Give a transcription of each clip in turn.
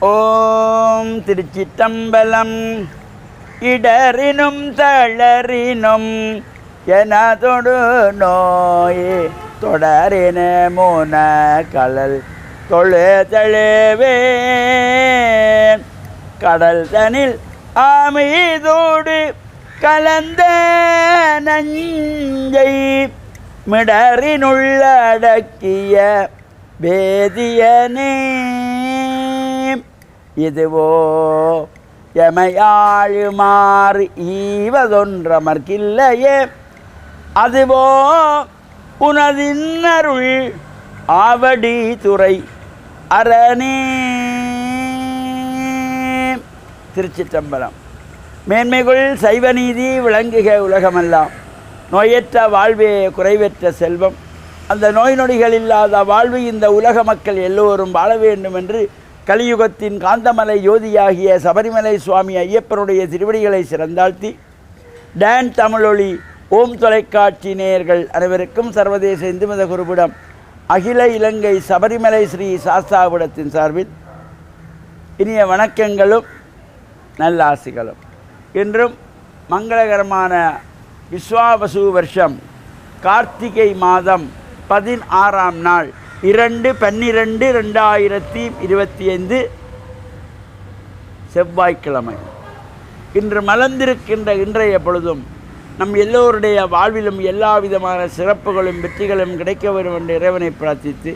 ஓம் திருச்சிற்றம்பலம். இடரினும் தளரினும் எனதொடு நோய் தொடரின மூன கலல் தொழுதழுவே கடல் தனில் ஆமீதோடு கலந்த நஞ்சை மிடரினுள்ளடக்கிய வேதியனே. இதுவோ எமையாழுமாறு ஈவதொன்றமர்க்கில்லையே, அதுவோ உனதின்னருள் ஆவடி துறை அரணே. திருச்சிற்றம்பலம். மேன்மைகள் சைவநீதி விளங்குக உலகமெல்லாம். நோயற்ற வாழ்வே குறைவற்ற செல்வம். அந்த நோய் நொடிகள் இல்லாத வாழ்வு இந்த உலக மக்கள் எல்லோரும் வாழ வேண்டும் என்று கலியுகத்தின் காந்தமலை யோதியாகிய சபரிமலை சுவாமி ஐயப்பனுடைய திருவடிகளை சிறந்தாழ்த்தி, டான் தமிழொலி ஓம் தொலைக்காட்சி நேயர்கள் அனைவருக்கும் சர்வதேச இந்து மத குருபீடம் அகில இலங்கை சபரிமலை ஸ்ரீ சாஸ்தாபீடத்தின் சார்பில் இனிய வணக்கங்களும் நல்லாசிகளும். இன்றும் மங்களகரமான விஸ்வாவசு வருஷம் கார்த்திகை மாதம் 16ஆம் நாள் 2/12/2025 செவ்வாய்க்கிழமை. இன்று மலர்ந்திருக்கின்ற இன்றைய பொழுதும் நம் எல்லோருடைய வாழ்விலும் எல்லா விதமான சிறப்புகளும் வெற்றிகளும் கிடைக்க வேண்டும் என்ற இறைவனை பிரார்த்தித்து,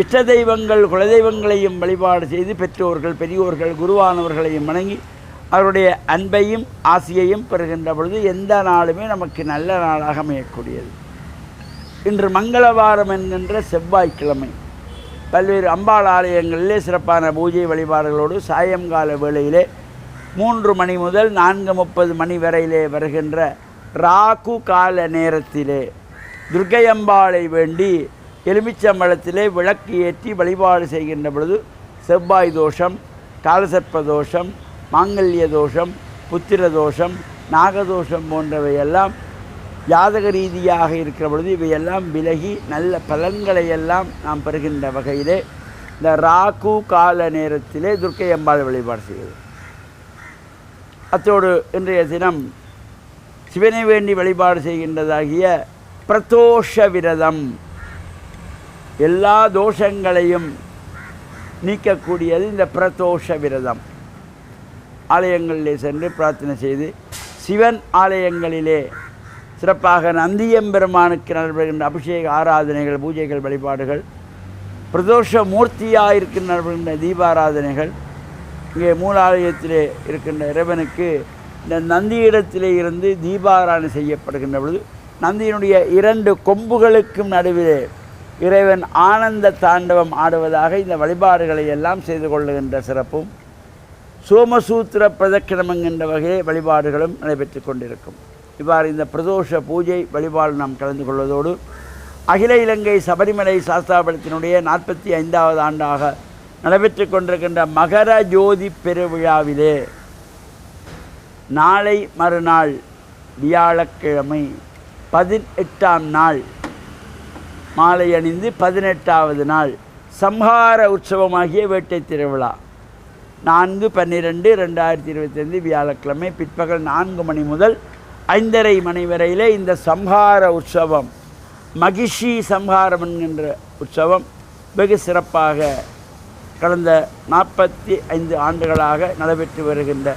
இஷ்ட தெய்வங்கள் குலதெய்வங்களையும் வழிபாடு செய்து, பெற்றோர்கள் பெரியோர்கள் குருவானவர்களையும் வணங்கி அவருடைய அன்பையும் ஆசியையும் பெறுகின்ற பொழுது எந்த நாளுமே நமக்கு நல்ல நாளாக அமையக்கூடியது. இன்று மங்களவாரம் என்கின்ற செவ்வாய்க்கிழமை பல்வேறு அம்பாள் ஆலயங்களிலே சிறப்பான பூஜை வழிபாடுகளோடு சாயங்கால வேளையிலே 3 மணி முதல் 4:30 மணி வரையிலே வருகின்ற ராகு கால நேரத்திலே துர்க்கை அம்பாளை வேண்டி எலுமிச்சம்பழத்திலே விளக்கு ஏற்றி வழிபாடு செய்கின்ற பொழுது செவ்வாய் தோஷம், காலசர்ப்ப தோஷம், மாங்கல்ய தோஷம், புத்திர தோஷம், நாகதோஷம் போன்றவையெல்லாம் ஜாதக ரீதியாக இருக்கிற பொழுது இவையெல்லாம் விலகி நல்ல பலன்களை எல்லாம் நாம் பெறுகின்ற வகையிலே இந்த ராகு கால நேரத்திலே துர்க்கை அம்பாள் வழிபாடு செய்வது. அத்தோடு இன்றைய தினம் சிவனை வேண்டி வழிபாடு செய்கின்றதாகிய பிரதோஷ விரதம், எல்லா தோஷங்களையும் நீக்கக்கூடியது இந்த பிரதோஷ விரதம். ஆலயங்களிலே சென்று பிரார்த்தனை செய்து, சிவன் ஆலயங்களிலே சிறப்பாக நந்தியம்பெருமானுக்கு நடைபெறுகின்ற அபிஷேக ஆராதனைகள், பூஜைகள், வழிபாடுகள், பிரதோஷ மூர்த்தியாக இருக்கின்ற நடைபெறுகின்ற தீபாராதனைகள், இங்கே மூலாலயத்திலே இருக்கின்ற இறைவனுக்கு இந்த நந்தியிடத்திலே இருந்து தீபாராதனை செய்யப்படுகின்ற பொழுது நந்தியினுடைய 2 கொம்புகளுக்கும் நடுவிலே இறைவன் ஆனந்த தாண்டவம் ஆடுவதாக இந்த வழிபாடுகளை எல்லாம் செய்து கொள்ளுகின்ற சிறப்பும், சோமசூத்திர பிரதட்சணம் என்கின்ற வகையை வழிபாடுகளும் நடைபெற்று கொண்டிருக்கும். இவ்வாறு இந்த பிரதோஷ பூஜை வழிபாடு நாம் கலந்து கொள்வதோடு அகில இலங்கை சபரிமலை சாஸ்தாபீடத்தினுடைய 45வது ஆண்டாக நடைபெற்று கொண்டிருக்கின்ற மகர ஜோதி பெருவிழாவிலே நாளை மறுநாள் வியாழக்கிழமை 18ஆம் நாள் மாலை அணிந்து 18வது நாள் சம்ஹார உற்சவமாகிய வேட்டை திருவிழா 4/12/2025 வியாழக்கிழமை பிற்பகல் 4 மணி முதல் 5:30 மணி வரையிலே இந்த சம்ஹார உற்சவம், மகிஷி சம்ஹாரம் என்கின்ற உற்சவம் வெகு சிறப்பாக கடந்த 45 ஆண்டுகளாக நடைபெற்று வருகின்ற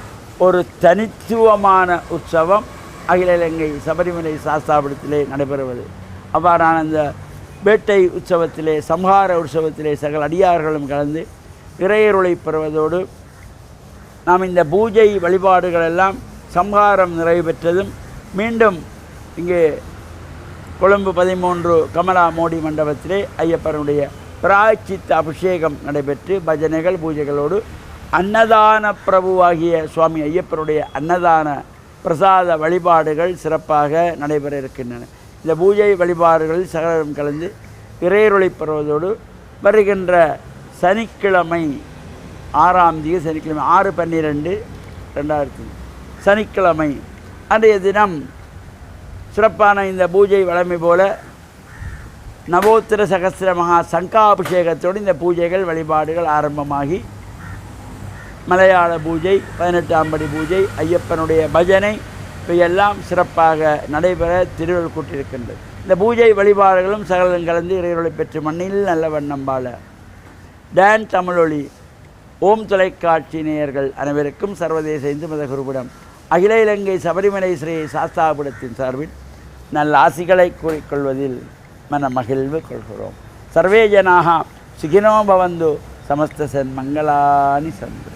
ஒரு தனித்துவமான உற்சவம் அகில இலங்கை சபரிமலை சாஸ்தாபீடத்திலே நடைபெறுவது. அவ்வாறான இந்த வேட்டை உற்சவத்திலே, சம்ஹார உற்சவத்திலே சகல அடியார்களும் கலந்து இறையருளை பெறுவதோடு நாம் இந்த பூஜை வழிபாடுகளெல்லாம் சம்ஹாரம் நிறைவு பெற்றதும் மீண்டும் இங்கே கொழும்பு 13 கமலா மோடி மண்டபத்திலே ஐயப்பனுடைய பிராய்ச்சித்த அபிஷேகம் நடைபெற்று பஜனைகள் பூஜைகளோடு அன்னதான பிரபுவாகிய சுவாமி ஐயப்பனுடைய அன்னதான பிரசாத வழிபாடுகள் சிறப்பாக நடைபெற இருக்கின்றன. இந்த பூஜை வழிபாடுகளில் சகலம் கலந்து இறையருளை பெறுவதோடு வருகின்ற சனிக்கிழமை 6ஆம் தேதி சனிக்கிழமை 6/12/2000 சனிக்கிழமை அன்றைய தினம் சிறப்பான இந்த பூஜை வழமை போல நவோத்திர சகஸ்ர மகா சங்காபிஷேகத்தோடு இந்த பூஜைகள் வழிபாடுகள் ஆரம்பமாகி மலையாள பூஜை, 18ஆம் படி பூஜை, ஐயப்பனுடைய பஜனை இவையெல்லாம் சிறப்பாக நடைபெற திருவள்ளுவர் கூட்டியிருக்கின்றது. இந்த பூஜை வழிபாடுகளும் சகலம் கலந்து இறைவர்களை பெற்று மண்ணில் நல்ல வண்ணம் வாழ டான் தமிழொலி ஓம் தொலைக்காட்சி நேயர்கள் அனைவருக்கும் சர்வதேச இந்து மத குருபுடம் அகில இலங்கை சபரிமலை ஸ்ரீ சாஸ்தாபுடத்தின் சார்பில் நல்ல ஆசிகளை கூறிக்கொள்வதில் மன மகிழ்வு கொள்கிறோம். சர்வே ஜனாக சுகினோ பவந்து சமஸ்த சன்மங்களானி சந்து.